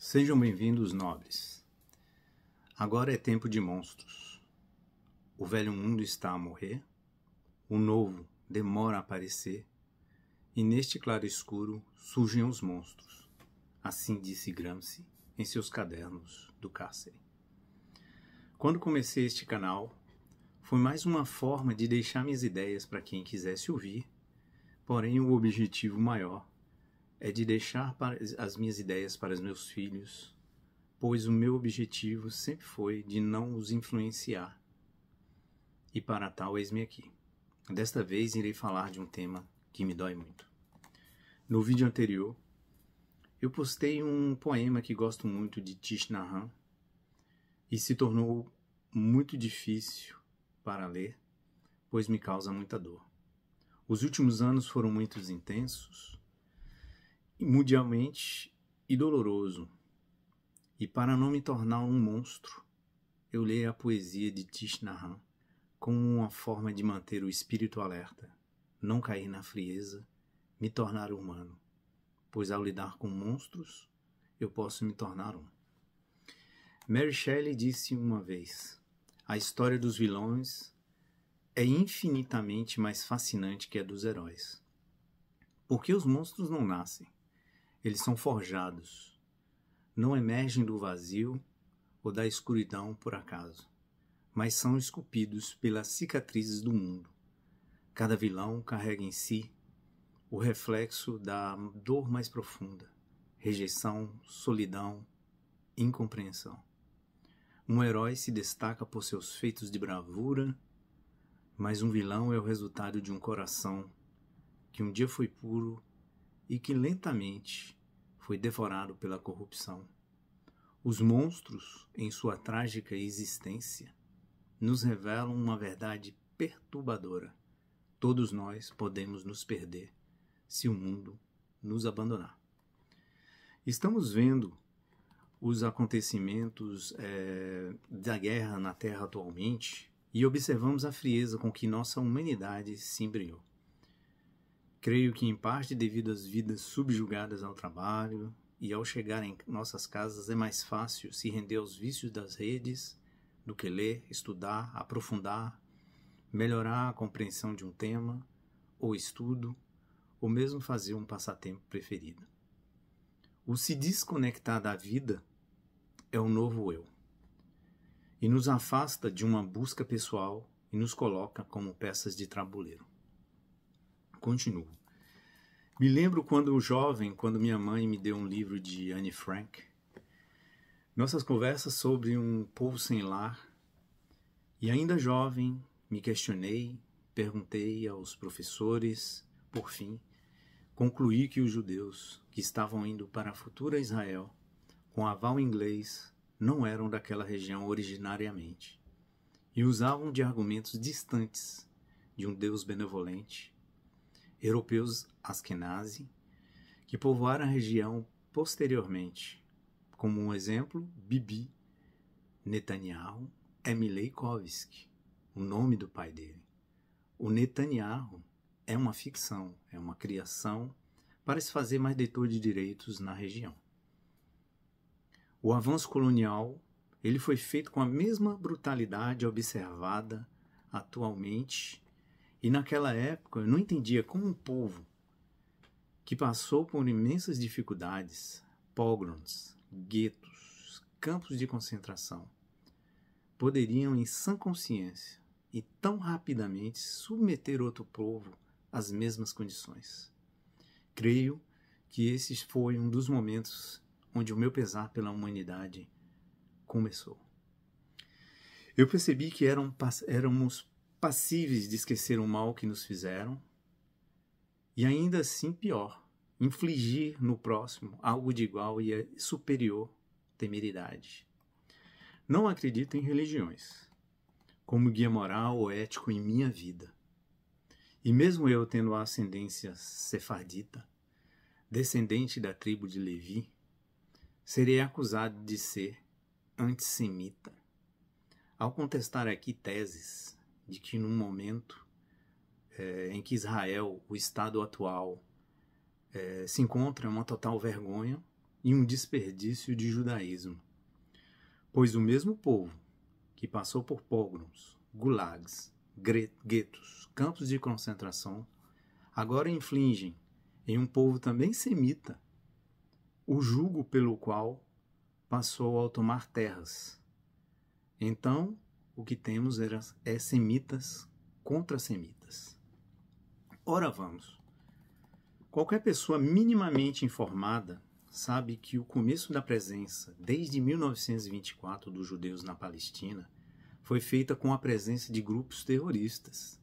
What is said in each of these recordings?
Sejam bem-vindos, nobres. Agora é tempo de monstros. O velho mundo está a morrer, o novo demora a aparecer, e neste claro escuro surgem os monstros. Assim disse Gramsci em seus cadernos do cárcere. Quando comecei este canal, foi mais uma forma de deixar minhas ideias para quem quisesse ouvir, porém o objetivo maior é de deixar as minhas ideias para os meus filhos, pois o meu objetivo sempre foi de não os influenciar. E para tal, eis-me aqui. Desta vez irei falar de um tema que me dói muito. No vídeo anterior, eu postei um poema que gosto muito de Thich Nhat Hanh e se tornou muito difícil para ler, pois me causa muita dor. Os últimos anos foram muito intensos, mundialmente e doloroso, e para não me tornar um monstro, eu leio a poesia de Thich Nhat Hanh como uma forma de manter o espírito alerta, não cair na frieza, me tornar humano, pois ao lidar com monstros, eu posso me tornar um. Mary Shelley disse uma vez: a história dos vilões é infinitamente mais fascinante que a dos heróis, porque os monstros não nascem. Eles são forjados, não emergem do vazio ou da escuridão por acaso, mas são esculpidos pelas cicatrizes do mundo. Cada vilão carrega em si o reflexo da dor mais profunda, rejeição, solidão, incompreensão. Um herói se destaca por seus feitos de bravura, mas um vilão é o resultado de um coração que um dia foi puro e que lentamente foi devorado pela corrupção. Os monstros, em sua trágica existência, nos revelam uma verdade perturbadora. Todos nós podemos nos perder se o mundo nos abandonar. Estamos vendo os acontecimentos da guerra na Terra atualmente e observamos a frieza com que nossa humanidade se embriou. Creio que em parte devido às vidas subjugadas ao trabalho e ao chegar em nossas casas é mais fácil se render aos vícios das redes do que ler, estudar, aprofundar, melhorar a compreensão de um tema ou estudo, ou mesmo fazer um passatempo preferido. O se desconectar da vida é o novo eu e nos afasta de uma busca pessoal e nos coloca como peças de tabuleiro. Continuo. Me lembro quando minha mãe me deu um livro de Anne Frank. Nossas conversas sobre um povo sem lar. E ainda jovem, me questionei, perguntei aos professores, por fim, concluí que os judeus que estavam indo para a futura Israel, com aval inglês, não eram daquela região originariamente, e usavam de argumentos distantes de um Deus benevolente, europeus Askenazi, que povoaram a região posteriormente. Como um exemplo, Bibi Netanyahu é Mileikovsky, o nome do pai dele. O Netanyahu é uma ficção, é uma criação para se fazer mais detentor de direitos na região. O avanço colonial ele foi feito com a mesma brutalidade observada atualmente. E naquela época eu não entendia como um povo que passou por imensas dificuldades, pogroms, guetos, campos de concentração, poderiam em sã consciência e tão rapidamente submeter outro povo às mesmas condições. Creio que esse foi um dos momentos onde o meu pesar pela humanidade começou. Eu percebi que éramos passíveis de esquecer o mal que nos fizeram e ainda assim pior, infligir no próximo algo de igual e superior temeridade. Não acredito em religiões como guia moral ou ético em minha vida. E mesmo eu tendo a ascendência sefardita, descendente da tribo de Levi, serei acusado de ser antissemita ao contestar aqui teses de que num momento em que Israel, o estado atual, se encontra em uma total vergonha, e um desperdício de judaísmo, pois o mesmo povo que passou por pogroms, gulags, guetos, campos de concentração, agora infligem em um povo também semita o jugo pelo qual passou a tomar terras. Então, o que temos é semitas contra semitas. Ora vamos. Qualquer pessoa minimamente informada sabe que o começo da presença, desde 1924, dos judeus na Palestina, foi feita com a presença de grupos terroristas.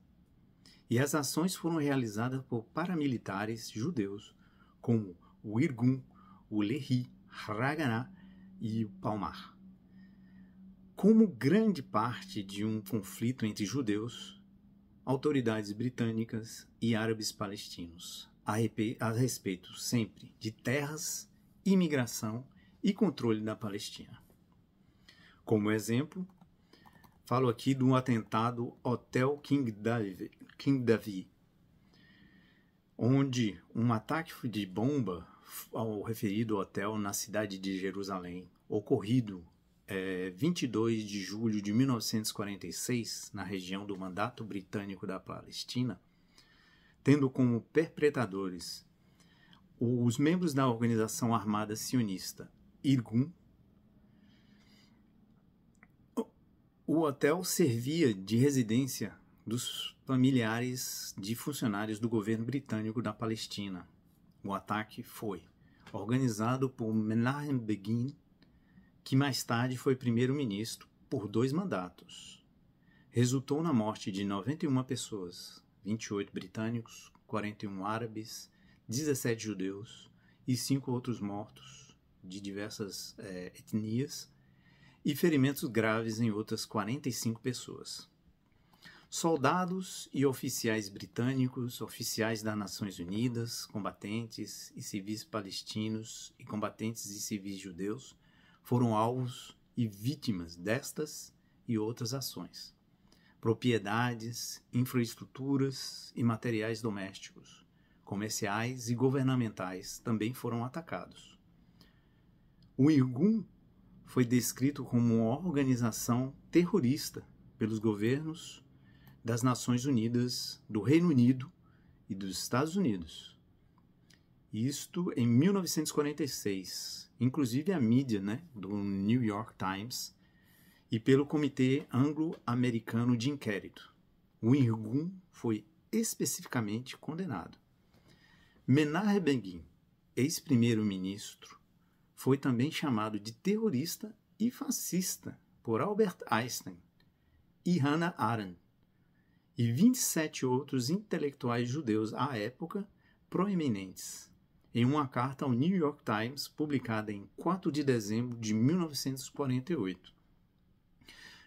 E as ações foram realizadas por paramilitares judeus, como o Irgun, o Lehi, Haganah e o Palmar. Como grande parte de um conflito entre judeus, autoridades britânicas e árabes palestinos, a respeito sempre de terras, imigração e controle da Palestina. Como exemplo, falo aqui do atentado Hotel King David, onde um ataque de bomba ao referido hotel na cidade de Jerusalém, ocorrido 22 de julho de 1946, na região do Mandato Britânico da Palestina, tendo como perpetradores os membros da organização armada sionista Irgun. O hotel servia de residência dos familiares de funcionários do governo britânico da Palestina. O ataque foi organizado por Menachem Begin, que mais tarde foi primeiro-ministro por 2 mandatos. Resultou na morte de 91 pessoas, 28 britânicos, 41 árabes, 17 judeus e 5 outros mortos de diversas etnias e ferimentos graves em outras 45 pessoas. Soldados e oficiais britânicos, oficiais das Nações Unidas, combatentes e civis palestinos e combatentes e civis judeus foram alvos e vítimas destas e outras ações. Propriedades, infraestruturas e materiais domésticos, comerciais e governamentais também foram atacados. O Irgun foi descrito como uma organização terrorista pelos governos das Nações Unidas, do Reino Unido e dos Estados Unidos. Isto em 1946, inclusive a mídia, do New York Times, e pelo Comitê Anglo-Americano de Inquérito. O Irgun foi especificamente condenado. Menachem Begin, ex-primeiro-ministro, foi também chamado de terrorista e fascista por Albert Einstein e Hannah Arendt e 27 outros intelectuais judeus à época proeminentes, em uma carta ao New York Times publicada em 4 de dezembro de 1948.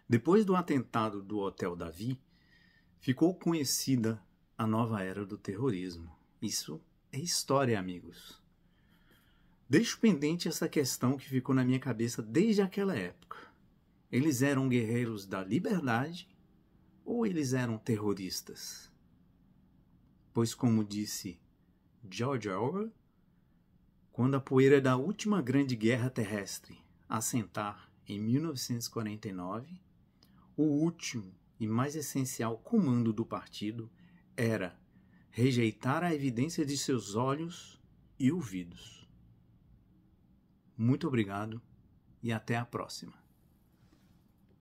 Depois do atentado do Hotel David, ficou conhecida a nova era do terrorismo. Isso é história, amigos. Deixo pendente essa questão que ficou na minha cabeça desde aquela época. Eles eram guerreiros da liberdade ou eles eram terroristas? Pois, como disse George Orwell, quando a poeira da última grande guerra terrestre assentar em 1949, o último e mais essencial comando do partido era rejeitar a evidência de seus olhos e ouvidos. Muito obrigado e até a próxima.